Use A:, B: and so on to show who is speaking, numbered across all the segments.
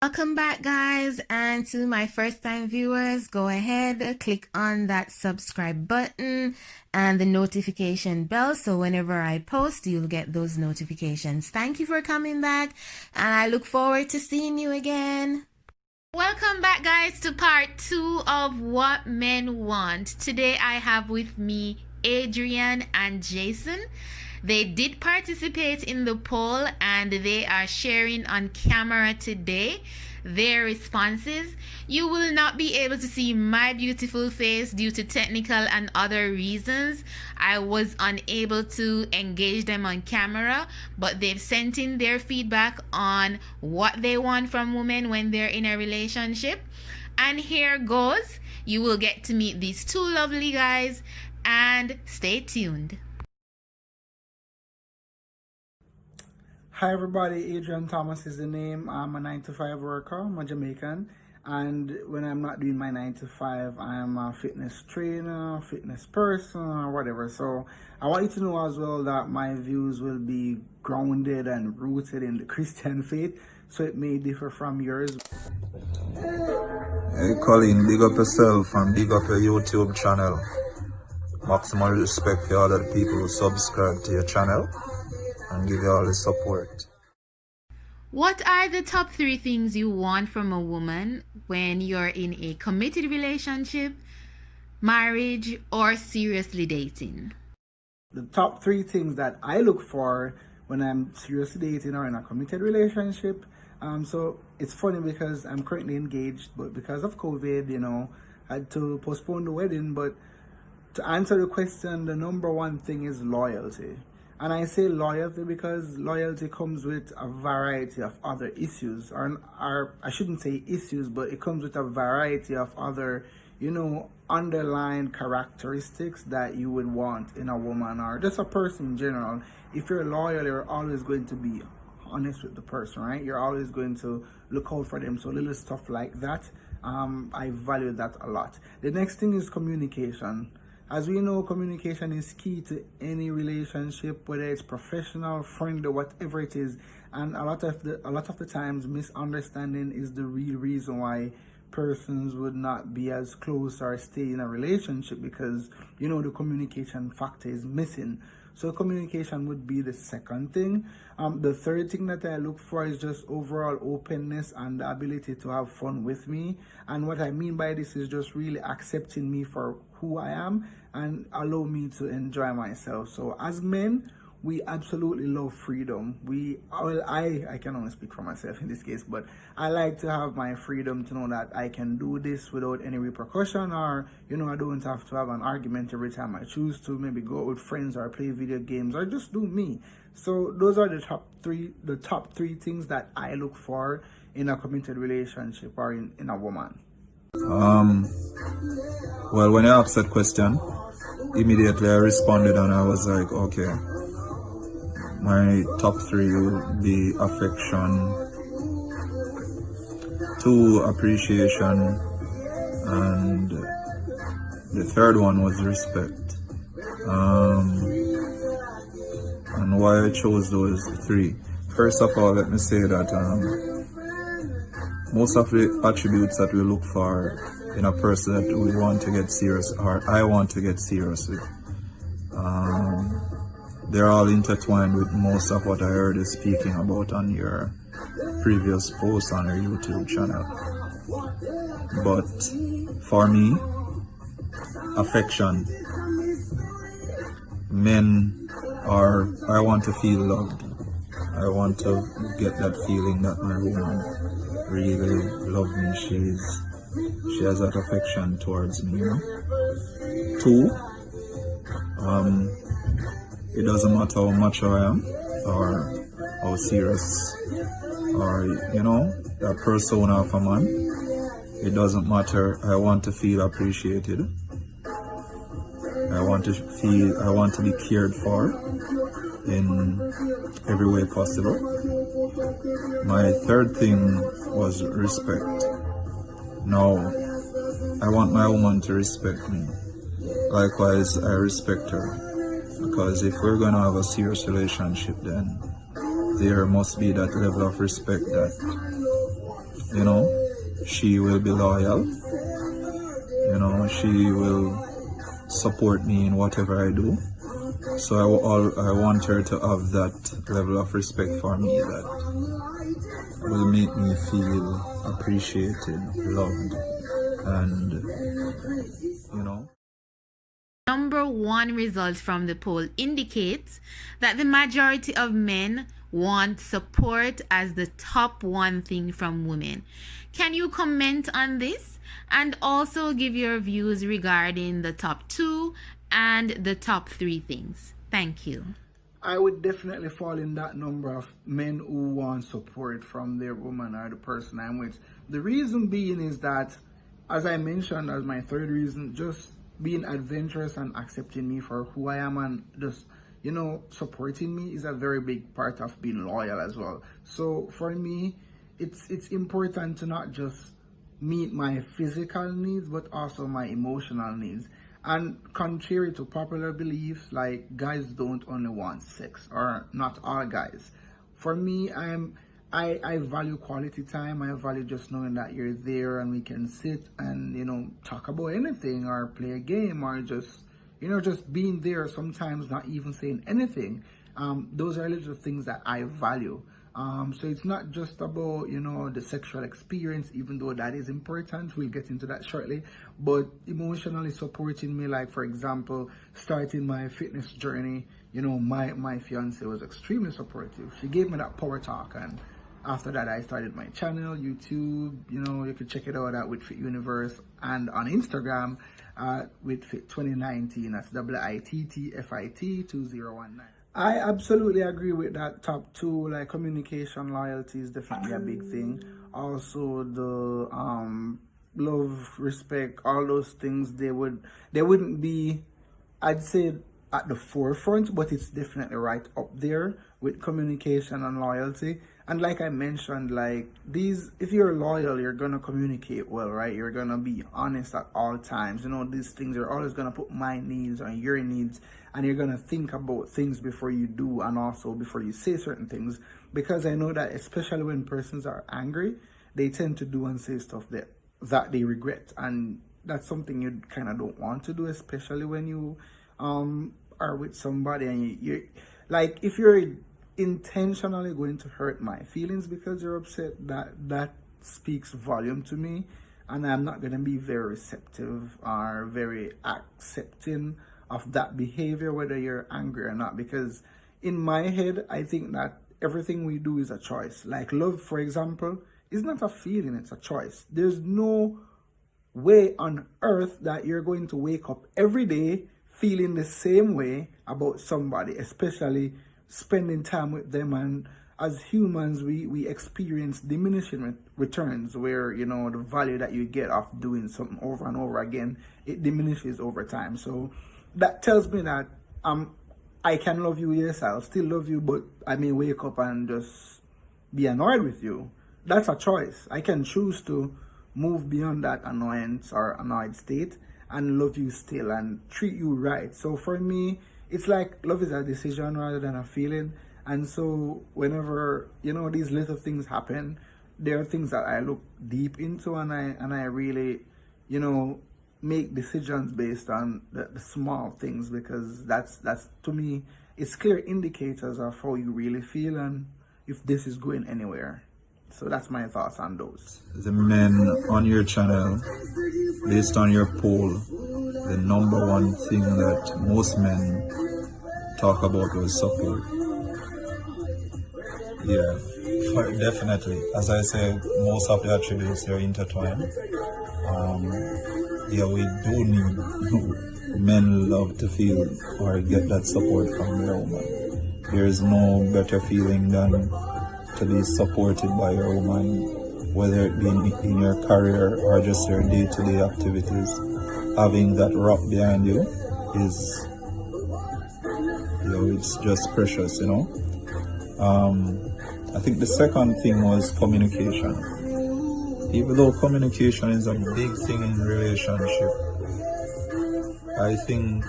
A: Welcome back, guys, and to my first time viewers, go ahead, click on that subscribe button and the notification bell so whenever I post you'll get those notifications. Thank you for coming back and I look forward to seeing you again. Welcome back, guys, to part 2 of What Men Want. Today I have with me Adrian and Jason. They did participate in the poll and they are sharing on camera today their responses. You will not be able to see my beautiful face due to technical and other reasons. I was unable to engage them on camera, but they've sent in their feedback on what they want from women when they're in a relationship. And here goes. You will get to meet these two lovely guys and stay tuned.
B: Hi everybody, Adrian Thomas is the name. I'm a 9-to-5 worker, I'm a Jamaican, and when I'm not doing my 9-to-5, I'm a fitness trainer, fitness person, or whatever. So I want you to know as well that my views will be grounded and rooted in the Christian faith, so it may differ from yours.
C: Hey Colleen, big up yourself and big up your YouTube channel. Maximum respect for all of the people who subscribe to your channel and give you all the support.
A: What are the top 3 things you want from a woman when you're in a committed relationship, marriage, or seriously dating?
B: The top 3 things that I look for when I'm seriously dating or in a committed relationship. So it's funny because I'm currently engaged, but because of COVID, I had to postpone the wedding. But to answer the question, the number 1 thing is loyalty. And I say loyalty because loyalty comes with a variety of other issues, or I shouldn't say issues, but it comes with a variety of other, underlying characteristics that you would want in a woman or just a person in general. If you're loyal, you're always going to be honest with the person, right? You're always going to look out for them. So little stuff like that, I value that a lot. The next thing is communication. As we know, communication is key to any relationship, whether it's professional, friendly, whatever it is. And a lot of the times, misunderstanding is the real reason why persons would not be as close or stay in a relationship, because the communication factor is missing. So communication would be the second thing. The third thing that I look for is just overall openness and the ability to have fun with me. And what I mean by this is just really accepting me for who I am and allow me to enjoy myself. So as men, we absolutely love freedom. I can only speak for myself in this case, but I like to have my freedom to know that I can do this without any repercussion, or I don't have to have an argument every time I choose to, maybe go out with friends or play video games or just do me. So those are the top three things that I look for in a committed relationship or in a woman.
C: Well, when you asked that question, immediately I responded and I was like, okay, my top 3 would be affection, 2, appreciation, and the third one was respect. And why I chose those 3. First of all, let me say that most of the attributes that we look for in a person that we want to get serious, or I want to get serious with, they're all intertwined with most of what I heard you speaking about on your previous post on your YouTube channel. But for me, affection. I want to feel loved. I want to get that feeling that my woman really loves me. She has that affection towards me, 2, it doesn't matter how mature I am or how serious or the persona of a man. It doesn't matter. I want to feel appreciated. I want to be cared for in every way possible. My third thing was respect. Now, I want my woman to respect me. Likewise, I respect her. Because if we're going to have a serious relationship, then there must be that level of respect that you know, she will be loyal, you know, she will support me in whatever I do. So I want her to have that level of respect for me that will make me feel appreciated, loved, and, you know.
A: Number one result from the poll indicates that the majority of men want support as the top one thing from women. Can you comment on this and also give your views regarding the top two and the top three things? Thank you.
B: I would definitely fall in that number of men who want support from their woman or the person I'm with. The reason being is that, as I mentioned as my third reason, just being adventurous and accepting me for who I am and just, you know, supporting me is a very big part of being loyal as well. So for me, it's important to not just meet my physical needs but also my emotional needs. And contrary to popular beliefs, like, guys don't only want sex, or not all guys. For me, I value quality time. I value just knowing that you're there and we can sit and, you know, talk about anything or play a game or just, you know, just being there, sometimes not even saying anything. Those are little things that I value. So it's not just about, you know, the sexual experience, even though that is important. We'll get into that shortly. But emotionally supporting me, like, for example, starting my fitness journey, you know, my fiance was extremely supportive. She gave me that power talk, and after that I started my channel, YouTube. You know, you can check it out at With Fit Universe, and on Instagram with Fit 2019. That's WITTFIT 2019. I absolutely agree with that top two. Like, communication, loyalty is definitely a big thing. Also the love, respect, all those things, they wouldn't be, I'd say, at the forefront, but it's definitely right up there with communication and loyalty. And like I mentioned, like, these, if you're loyal, you're gonna communicate well, right? You're gonna be honest at all times. You know, these things are always gonna put my needs on your needs, and you're gonna think about things before you do and also before you say certain things. Because I know that especially when persons are angry, they tend to do and say stuff that they regret, and that's something you kind of don't want to do, especially when you are with somebody and you're like, if you're intentionally going to hurt my feelings because you're upset, that speaks volume to me, and I'm not going to be very receptive or very accepting of that behavior, whether you're angry or not. Because in my head, I think that everything we do is a choice. Like love, for example, is not a feeling, it's a choice. There's no way on earth that you're going to wake up every day feeling the same way about somebody, especially spending time with them. And as humans, we experience diminishing returns, where, you know, the value that you get of doing something over and over again, it diminishes over time. So that tells me that I can love you, yes, I'll still love you, but I may wake up and just be annoyed with you. That's a choice. I can choose to move beyond that annoyance or annoyed state and love you still and treat you right. So for me, it's like love is a decision rather than a feeling. And so whenever, you know, these little things happen, there are things that I look deep into, and I really, you know, make decisions based on the small things, because that's to me, it's clear indicators of how you really feel and if this is going anywhere. So that's my thoughts on those.
C: The men on your channel, based on your poll, the number one thing that most men talk about was support. Yeah, definitely. As I said, most of the attributes are intertwined. Yeah, we do need, men love to feel or get that support from their woman. There is no better feeling than to be supported by your woman, whether it be in your career or just your day-to-day activities. Having that rock behind you is, you know, it's just precious, you know. I think the second thing was communication. Even though communication is a big thing in relationship, I think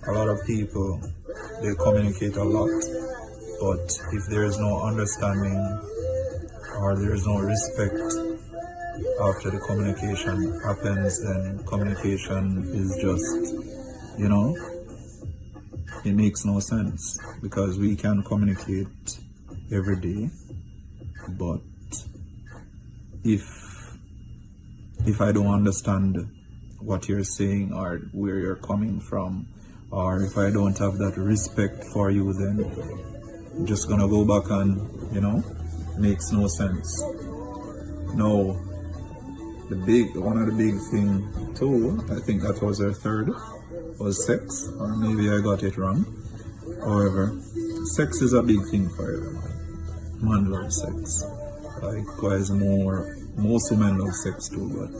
C: a lot of people, they communicate a lot, but if there is no understanding or there's no respect after the communication happens, then communication is just, you know, it makes no sense, because we can communicate every day, but if I don't understand what you're saying or where you're coming from, or if I don't have that respect for you, then I'm just gonna go back and, you know, makes no sense. No, one of the big thing too, I think that was our third, was sex, or maybe I got it wrong. However, sex is a big thing for everyone. Man loves sex. Likewise, most women love sex too, but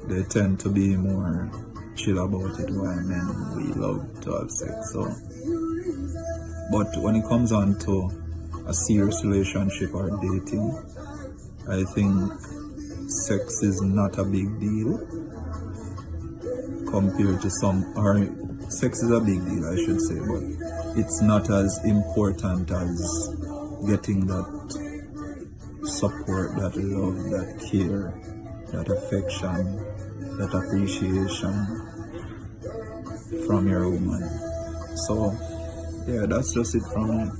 C: they tend to be more chill about it, while men, we love to have sex. So, but when it comes on to a serious relationship or dating, I think sex is not a big deal compared to sex is a big deal, I should say, but it's not as important as getting that support, that love, that care, that affection, that appreciation from your woman. So, yeah, that's just it from me.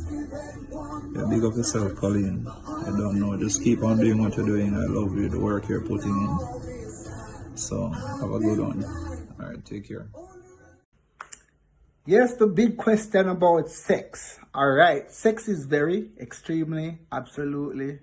C: Yeah, big up yourself, Colleen. I don't know, just keep on doing what you're doing. I love you, the work you're putting in. So, have a good one. Alright, take care.
B: Yes, the big question about sex. All right, sex is very, extremely, absolutely,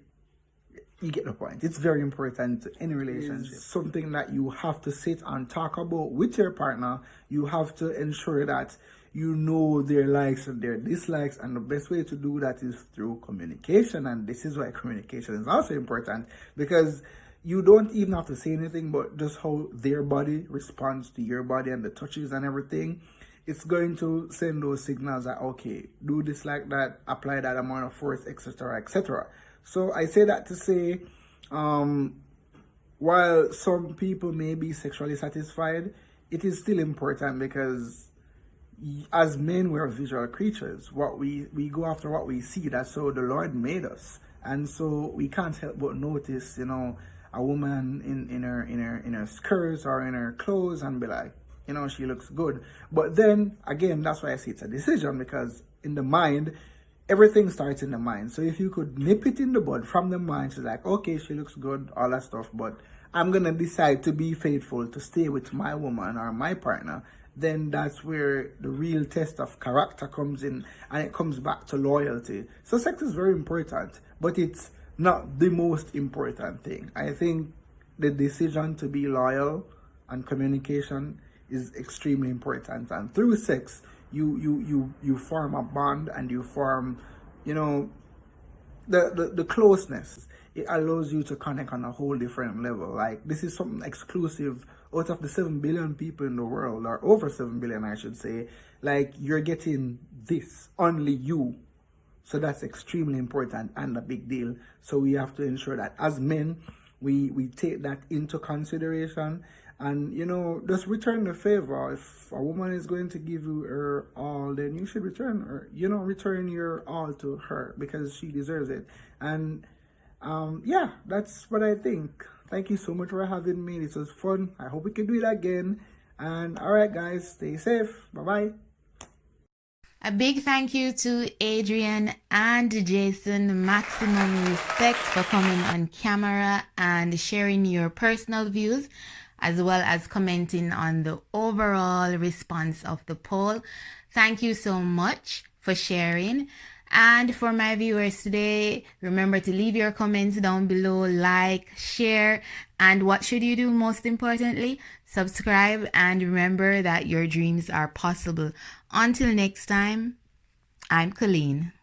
B: you get the point. It's very important to any relationship. It's something that you have to sit and talk about with your partner. You have to ensure that you know their likes and their dislikes, and the best way to do that is through communication. And this is why communication is also important, because you don't even have to say anything, but just how their body responds to your body and the touches and everything, it's going to send those signals that, okay, do this like that, apply that amount of force, etc., etc. So I say that to say, while some people may be sexually satisfied, it is still important, because as men, we're visual creatures. What we go after what we see. That's how the Lord made us. And so we can't help but notice, you know, a woman in her skirts or in her clothes and be like, you know, she looks good. But then again, that's why I say it's a decision, because in the mind, everything starts in the mind. So if you could nip it in the bud from the mind, she's like, okay, she looks good, all that stuff, but I'm gonna decide to be faithful, to stay with my woman or my partner, then that's where the real test of character comes in, and it comes back to loyalty. So sex is very important, but it's not the most important thing. I think the decision to be loyal and communication is extremely important, and through sex you form a bond, and you form, you know, the closeness. It allows you to connect on a whole different level. Like, this is something exclusive out of the 7 billion people in the world, or over 7 billion I should say. Like, you're getting this, only you. So that's extremely important and a big deal. So we have to ensure that as men, we take that into consideration, and, you know, just return the favor. If a woman is going to give you her all, then you should return her, you know, return your all to her, because she deserves it. And yeah, that's what I think. Thank you so much for having me. This was fun. I hope we can do it again. And all right, guys, stay safe. Bye-bye.
A: A big thank you to Adrian and Jason. Maximum respect for coming on camera and sharing your personal views, as well as commenting on the overall response of the poll. Thank you so much for sharing. And for my viewers today, remember to leave your comments down below, like, share, and what should you do most importantly? Subscribe, and remember that your dreams are possible. Until next time, I'm Colleen.